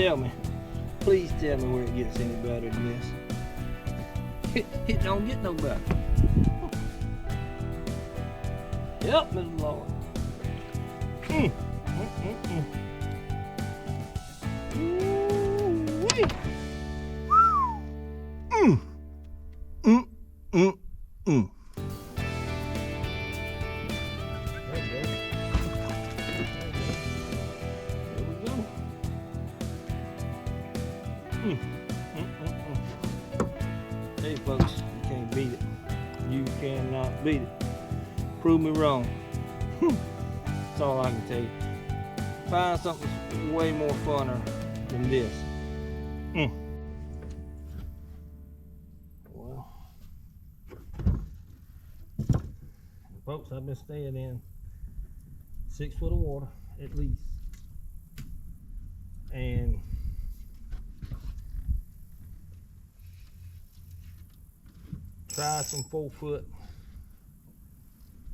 Tell me. Please tell me where it gets any better than this. It don't get no better. Yep, Mr. Lord. Ooh-wee. There you go. There we go. Hey folks, you can't beat it. You cannot beat it. Prove me wrong. That's all I can tell you. Find something way more funner than this. Well, folks, I've been staying in 6 foot of water at least, and tried some 4 foot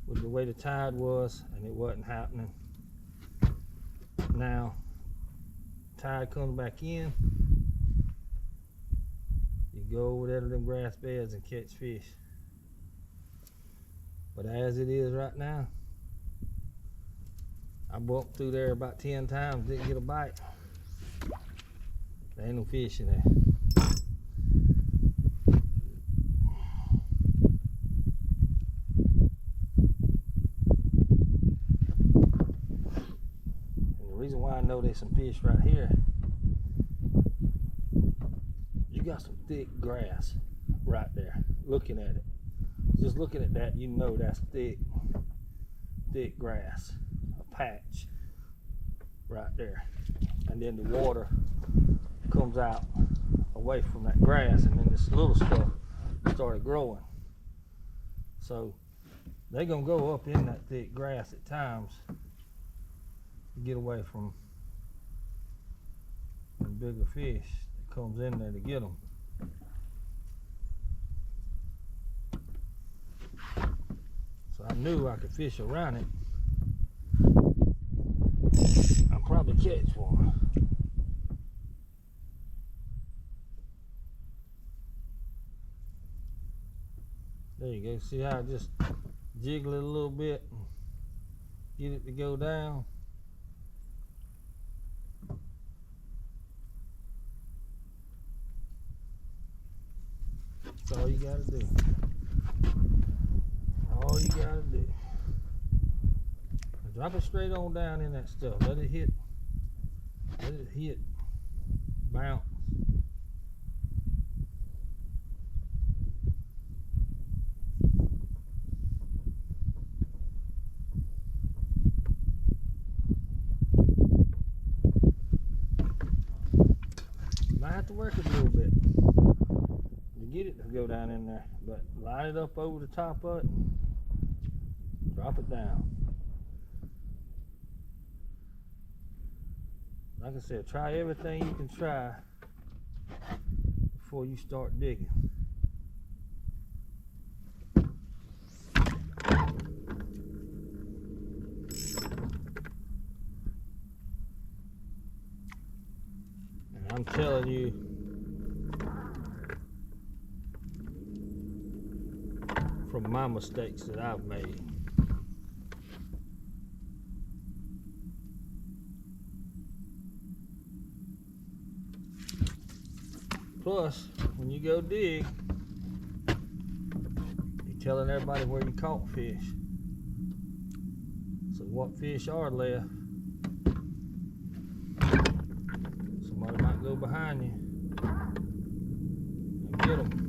with the way the tide was, and it wasn't happening. Now tide comes back in, you go over there to them grass beds and catch fish. But as it is right now, I walked through there about 10 times, didn't get a bite. There ain't no fish in there. I know there's some fish right here. You got some thick grass right there. Looking at it, just looking at that, you know that's thick grass, a patch right there. And then the water comes out away from that grass, and then this little stuff started growing. So they're gonna go up in that thick grass at times to get away from the bigger fish that comes in there to get them. So I knew I could fish around it. I'll probably catch one. There you go. See how I just jiggle it a little bit and get it to go down. That's all you gotta do. All you gotta do. Drop it straight on down in that stuff. Let it hit, bounce. Might have to work it a little bit to get it to go down in there, but line it up over the top of it, drop it down. Like I said, try everything you can try before you start digging. And I'm telling you, from my mistakes that I've made, plus, when you go dig, you're telling everybody where you caught fish. So what fish are left, somebody might go behind you and get them.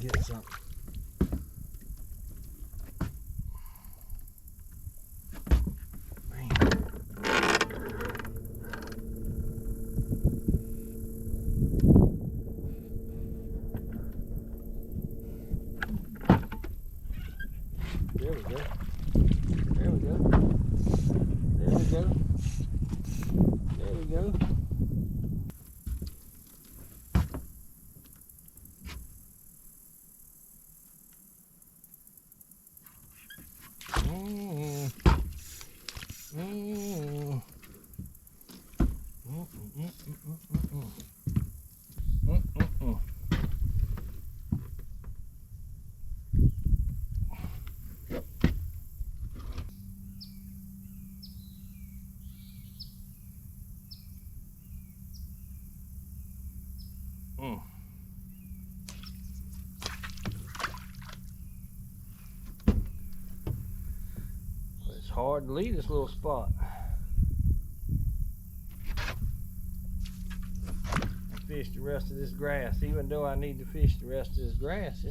get something. There we go. There we go. There we go. There we go. It's hard to leave this little spot. Fish the rest of this grass, even though I need to fish the rest of this grass.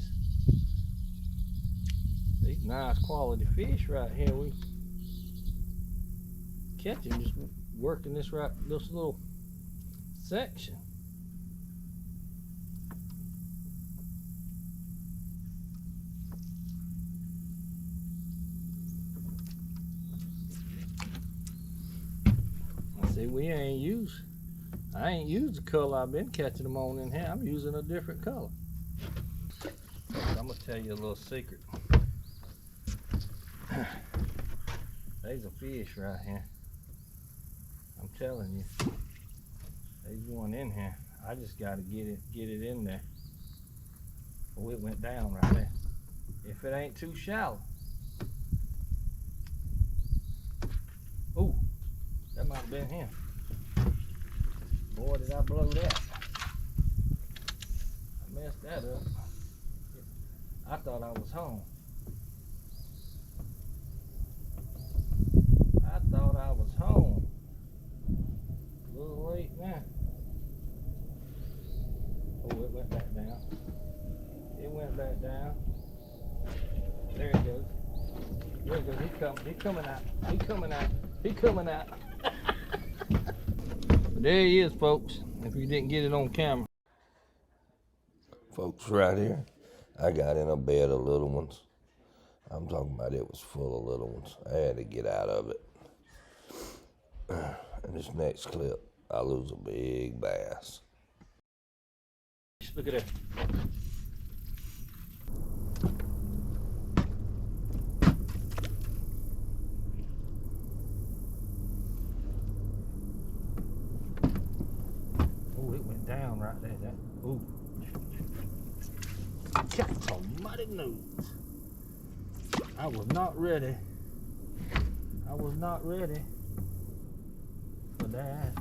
These nice quality fish right here. We catch them just working this little section. See, I ain't used the color I've been catching them on in here. I'm using a different color. I'm gonna tell you a little secret. There's a fish right here. I'm telling you. There's one in here. I just gotta get it in there. Oh, it went down right there. If it ain't too shallow. Oh, that might have been him. Boy, did I blow that. I messed that up. I thought I was home. I thought I was home. A little late now. Oh, it went back down. It went back down. There it goes. There it goes. He coming out. He coming out. He coming out. There he is, folks, if you didn't get it on camera. Folks, right here, I got in a bed of little ones. I'm talking about it was full of little ones. I had to get out of it. In this next clip, I lose a big bass. Look at that. Down right there. Ooh. God almighty knows. I was not ready. I was not ready for that.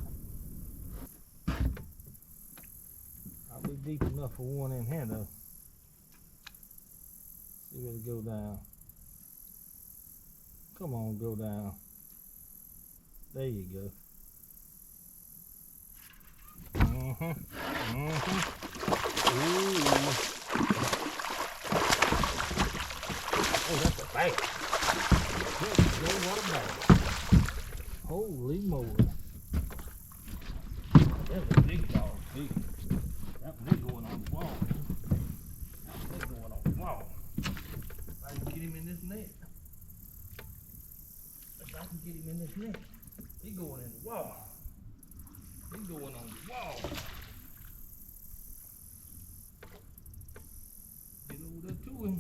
I'll be deep enough for one in here though. See where it go down. Come on, go down. There you go. Ooh. Oh, that's a bass. What a bass. Holy moly. That's a big dog. That big going on the wall. That big going on the wall. If I can get him in this net. If I can get him in this net. He going in the wall. He's going on the wall. Get over there to him.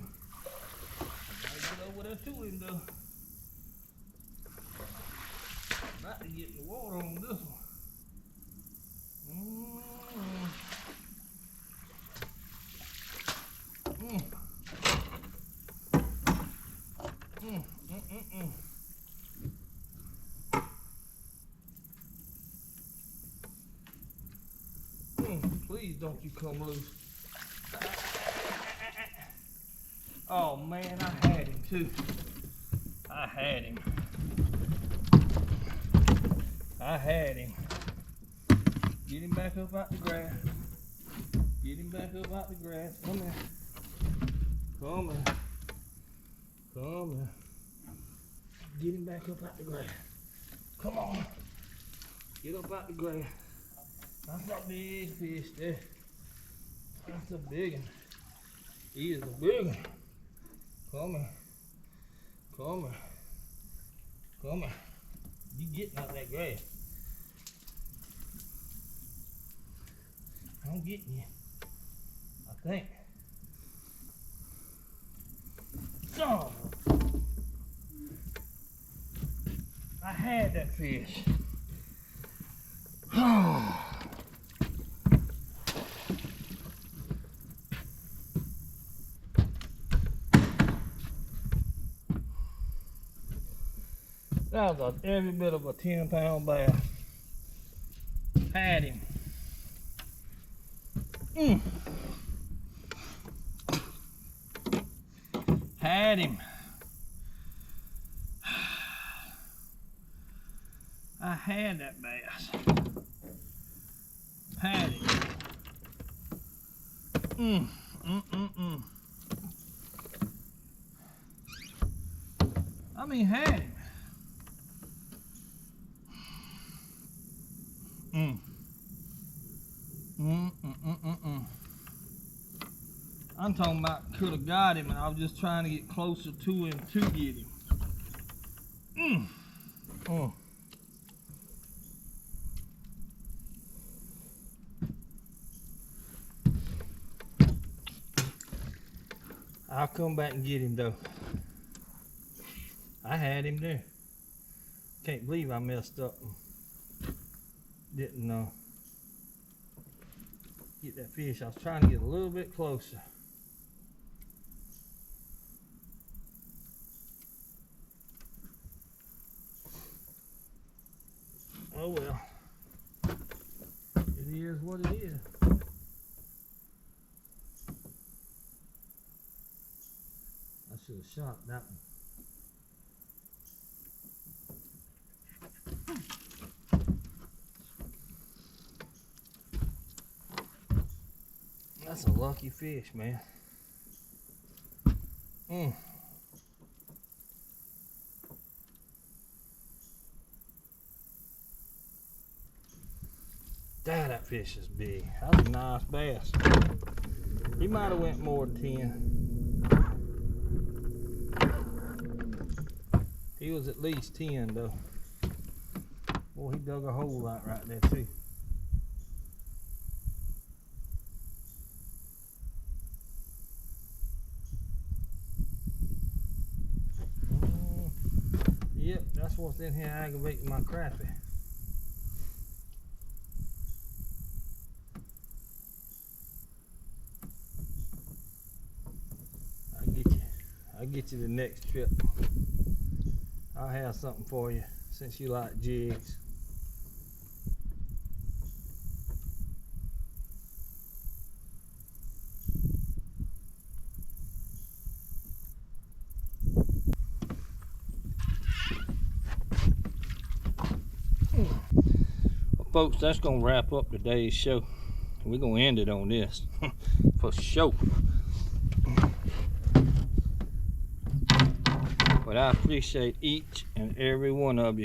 Gotta get over there to him though. About to get in the water on this one. Please don't you come loose. Oh man, I had him too. I had him. I had him. Get him back up out the grass. Get him back up out the grass. Come here. Come on. Come on. Get him back up out the grass. Come on. Get up out the grass. That's a big fish there. That's a big one. He is a big one. Come on. Come on. Come on. You getting out that grass. I'm getting you. I think. So, I had that fish. That was every bit of a 10-pound bass. Had him. Had him. I had that bass. Had him. I mean, had him. I'm talking about could have got him, and I was just trying to get closer to him to get him. I'll come back and get him though. I had him there. Can't believe I messed up. Didn't get that fish. I was trying to get a little bit closer. Oh well. It is what it is. I should have shot that one. That's a lucky fish, man. Damn, that fish is big. That was a nice bass. He might have went more than 10. He was at least 10 though. Boy, he dug a hole out right there too. Yep, that's what's in here aggravating my crappie. I'll get you the next trip. I'll have something for you since you like jigs. Well, folks, that's gonna wrap up today's show. We're gonna end it on this for sure. But I appreciate each and every one of you